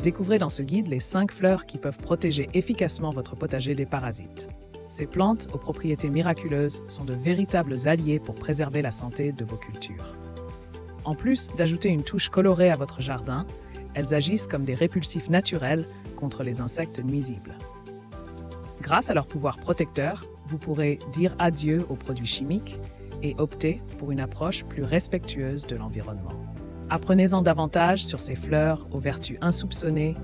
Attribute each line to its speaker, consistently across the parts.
Speaker 1: Découvrez dans ce guide les 5 fleurs qui peuvent protéger efficacement votre potager des parasites. Ces plantes aux propriétés miraculeuses sont de véritables alliés pour préserver la santé de vos cultures. En plus d'ajouter une touche colorée à votre jardin, elles agissent comme des répulsifs naturels contre les insectes nuisibles. Grâce à leur pouvoir protecteur, vous pourrez dire adieu aux produits chimiques et opter pour une approche plus respectueuse de l'environnement. Apprenez-en davantage sur ces fleurs aux vertus insoupçonnées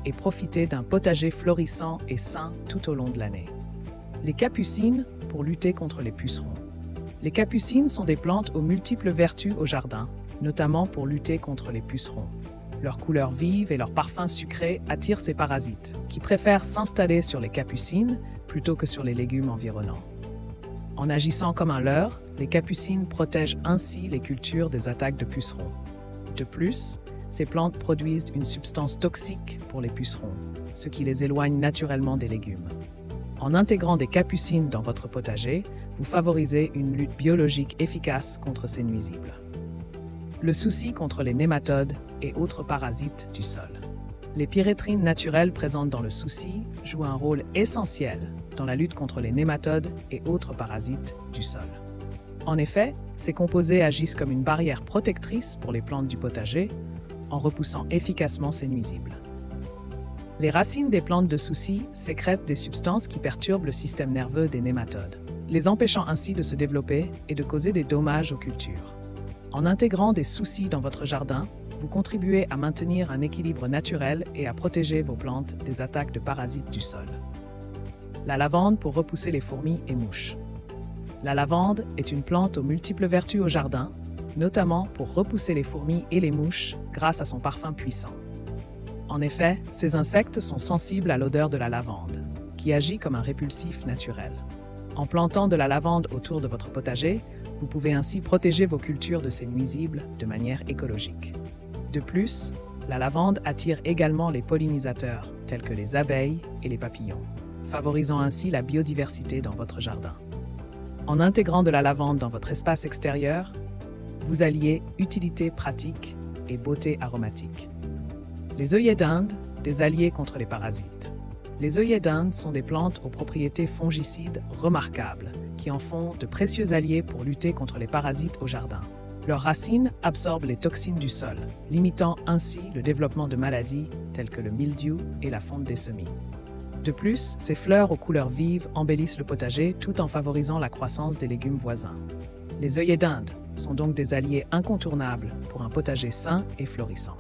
Speaker 1: et profitez d'un potager florissant et sain tout au long de l'année. Les capucines pour lutter contre les pucerons. Les capucines sont des plantes aux multiples vertus au jardin, notamment pour lutter contre les pucerons. Leur couleur vive et leur parfum sucré attirent ces parasites, qui préfèrent s'installer sur les capucines plutôt que sur les légumes environnants. En agissant comme un leurre, les capucines protègent ainsi les cultures des attaques de pucerons. De plus, ces plantes produisent une substance toxique pour les pucerons, ce qui les éloigne naturellement des légumes. En intégrant des capucines dans votre potager, vous favorisez une lutte biologique efficace contre ces nuisibles. Le souci contre les nématodes et autres parasites du sol. Les pyréthrines naturelles présentes dans le souci jouent un rôle essentiel dans la lutte contre les nématodes et autres parasites du sol. En effet, ces composés agissent comme une barrière protectrice pour les plantes du potager en repoussant efficacement ces nuisibles. Les racines des plantes de souci sécrètent des substances qui perturbent le système nerveux des nématodes, les empêchant ainsi de se développer et de causer des dommages aux cultures. En intégrant des soucis dans votre jardin, vous contribuez à maintenir un équilibre naturel et à protéger vos plantes des attaques de parasites du sol. La lavande pour repousser les fourmis et mouches. La lavande est une plante aux multiples vertus au jardin, notamment pour repousser les fourmis et les mouches grâce à son parfum puissant. En effet, ces insectes sont sensibles à l'odeur de la lavande, qui agit comme un répulsif naturel. En plantant de la lavande autour de votre potager, vous pouvez ainsi protéger vos cultures de ces nuisibles de manière écologique. De plus, la lavande attire également les pollinisateurs, tels que les abeilles et les papillons, favorisant ainsi la biodiversité dans votre jardin. En intégrant de la lavande dans votre espace extérieur, vous alliez utilité pratique et beauté aromatique. Les œillets d'Inde, des alliés contre les parasites. Les œillets d'Inde sont des plantes aux propriétés fongicides remarquables, qui en font de précieux alliés pour lutter contre les parasites au jardin. Leurs racines absorbent les toxines du sol, limitant ainsi le développement de maladies telles que le mildiou et la fonte des semis. De plus, ces fleurs aux couleurs vives embellissent le potager tout en favorisant la croissance des légumes voisins. Les œillets d'Inde sont donc des alliés incontournables pour un potager sain et florissant.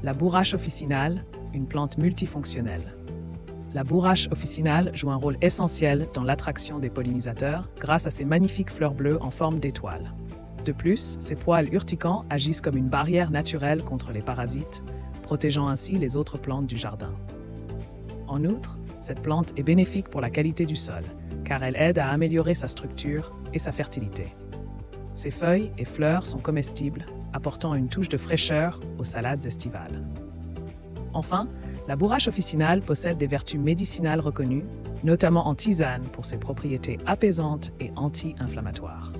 Speaker 1: La bourrache officinale, une plante multifonctionnelle. La bourrache officinale joue un rôle essentiel dans l'attraction des pollinisateurs grâce à ses magnifiques fleurs bleues en forme d'étoile. De plus, ses poils urticants agissent comme une barrière naturelle contre les parasites, protégeant ainsi les autres plantes du jardin. En outre, cette plante est bénéfique pour la qualité du sol, car elle aide à améliorer sa structure et sa fertilité. Ses feuilles et fleurs sont comestibles, apportant une touche de fraîcheur aux salades estivales. Enfin, la bourrache officinale possède des vertus médicinales reconnues, notamment en tisane pour ses propriétés apaisantes et anti-inflammatoires.